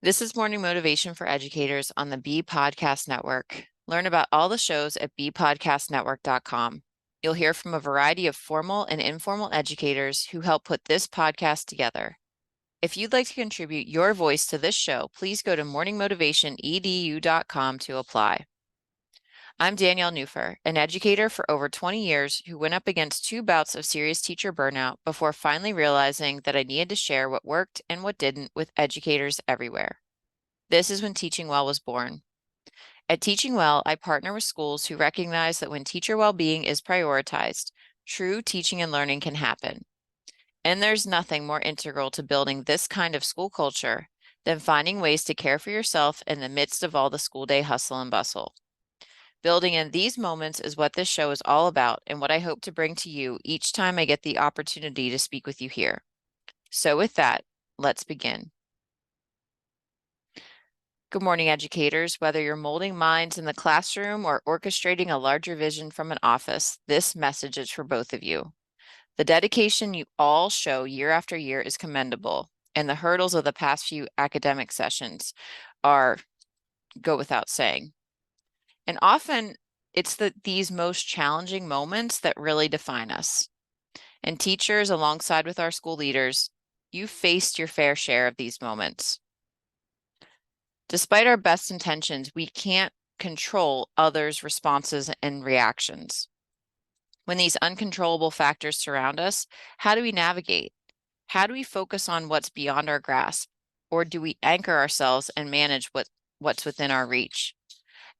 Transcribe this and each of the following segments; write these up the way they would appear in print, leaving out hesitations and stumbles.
This is Morning Motivation for Educators on the Bee Podcast Network. Learn about all the shows at beepodcastnetwork.com. You'll hear from a variety of formal and informal educators who help put this podcast together. If you'd like to contribute your voice to this show, please go to morningmotivationedu.com to apply. I'm Danielle Nuhfer, an educator for over 20 years who went up against 2 bouts of serious teacher burnout before finally realizing that I needed to share what worked and what didn't with educators everywhere. This is when Teaching Well was born. At Teaching Well, I partner with schools who recognize that when teacher well-being is prioritized, true teaching and learning can happen. And there's nothing more integral to building this kind of school culture than finding ways to care for yourself in the midst of all the school day hustle and bustle. Building in these moments is what this show is all about and what I hope to bring to you each time I get the opportunity to speak with you here. So with that, let's begin. Good morning, educators. Whether you're molding minds in the classroom or orchestrating a larger vision from an office, this message is for both of you. The dedication you all show year after year is commendable, and the hurdles of the past few academic sessions go without saying. And often it's these most challenging moments that really define us. And teachers, alongside with our school leaders, you've faced your fair share of these moments. Despite our best intentions, we can't control others' responses and reactions. When these uncontrollable factors surround us, how do we navigate? How do we focus on what's beyond our grasp? Or do we anchor ourselves and manage what's within our reach?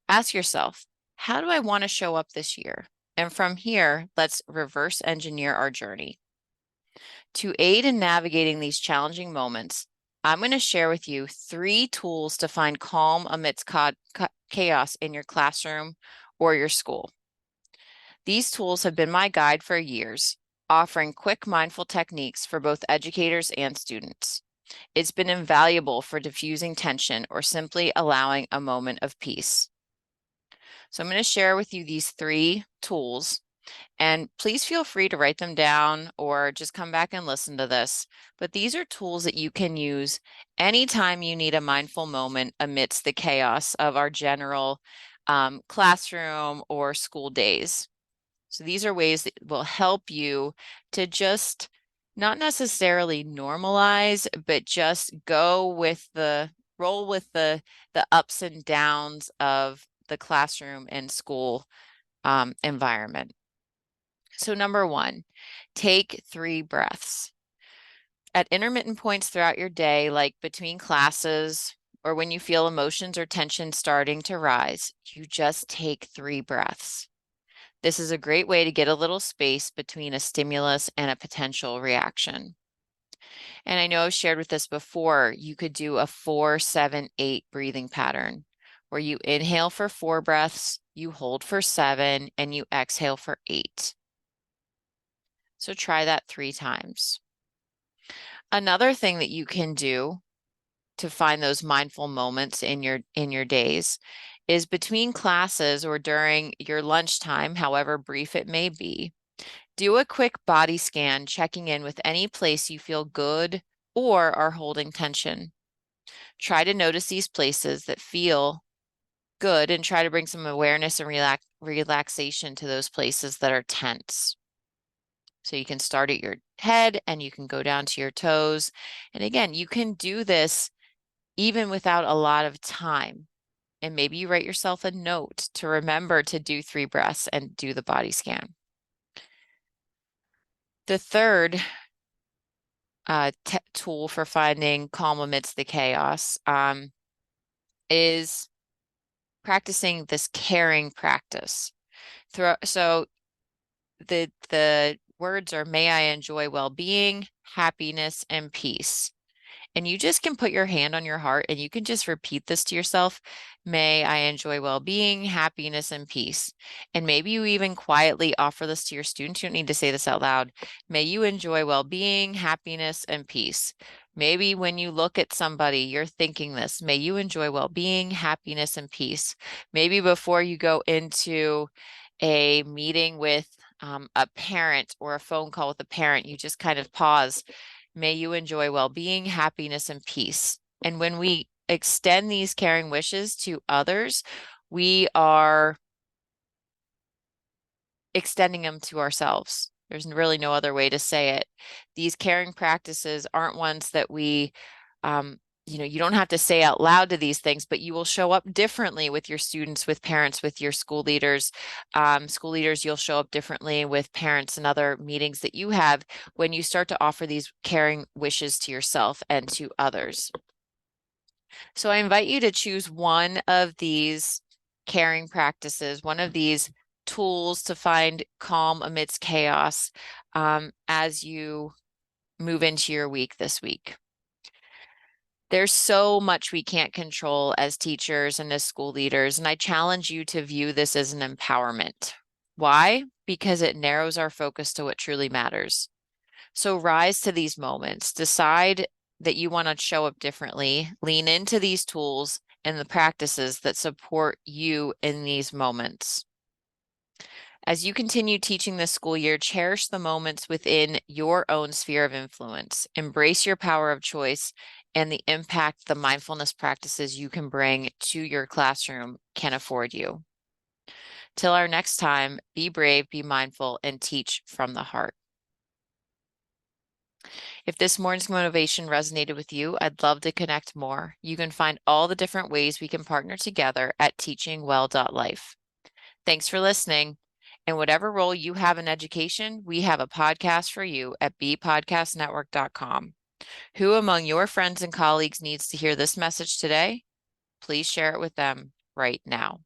Ask yourself, how do I want to show up this year? And from here, let's reverse engineer our journey. To aid in navigating these challenging moments, I'm going to share with you 3 tools to find calm amidst chaos in your classroom or your school. These tools have been my guide for years, offering quick, mindful techniques for both educators and students. It's been invaluable for diffusing tension or simply allowing a moment of peace. So I'm going to share with you these 3 tools. And please feel free to write them down or just come back and listen to this. But these are tools that you can use anytime you need a mindful moment amidst the chaos of our general classroom or school days. So these are ways that will help you to just not necessarily normalize, but just roll with the ups and downs of the classroom and school environment. So number 1, take 3 breaths. At intermittent points throughout your day, like between classes or when you feel emotions or tension starting to rise, you just take 3 breaths. This is a great way to get a little space between a stimulus and a potential reaction. And I know I've shared with this before, you could do a 4-7-8 breathing pattern where you inhale for 4 breaths, you hold for 7, and you exhale for 8. So try that 3 times. Another thing that you can do to find those mindful moments in your days is between classes or during your lunchtime, however brief it may be, do a quick body scan, checking in with any place you feel good or are holding tension. Try to notice these places that feel good and try to bring some awareness and relaxation to those places that are tense. So you can start at your head and you can go down to your toes. And again, you can do this even without a lot of time. And maybe you write yourself a note to remember to do 3 breaths and do the body scan. The third tool for finding calm amidst the chaos is practicing this caring practice. So the words are, may I enjoy well-being, happiness, and peace. And you just can put your hand on your heart and you can just repeat this to yourself. May I enjoy well-being, happiness, and peace. And maybe you even quietly offer this to your students. You don't need to say this out loud. May you enjoy well-being, happiness, and peace. Maybe when you look at somebody, you're thinking this. May you enjoy well-being, happiness, and peace. Maybe before you go into a meeting with a parent or a phone call with a parent, you just kind of pause. May you enjoy well-being, happiness, and peace. And when we extend these caring wishes to others, we are extending them to ourselves. There's really no other way to say it. These caring practices aren't ones that we, you don't have to say out loud to these things, but you will show up differently with your students, with parents, with your school leaders. School leaders, you'll show up differently with parents and other meetings that you have when you start to offer these caring wishes to yourself and to others. So I invite you to choose one of these caring practices, one of these tools to find calm amidst chaos as you move into your week this week. There's so much we can't control as teachers and as school leaders, and I challenge you to view this as an empowerment. Why? Because it narrows our focus to what truly matters. So rise to these moments, decide that you want to show up differently, lean into these tools and the practices that support you in these moments. As you continue teaching this school year, cherish the moments within your own sphere of influence. Embrace your power of choice and the impact the mindfulness practices you can bring to your classroom can afford you. Till our next time, be brave, be mindful, and teach from the heart. If this morning's motivation resonated with you, I'd love to connect more. You can find all the different ways we can partner together at teachingwell.life. Thanks for listening. In whatever role you have in education, we have a podcast for you at bpodcastnetwork.com. Who among your friends and colleagues needs to hear this message today? Please share it with them right now.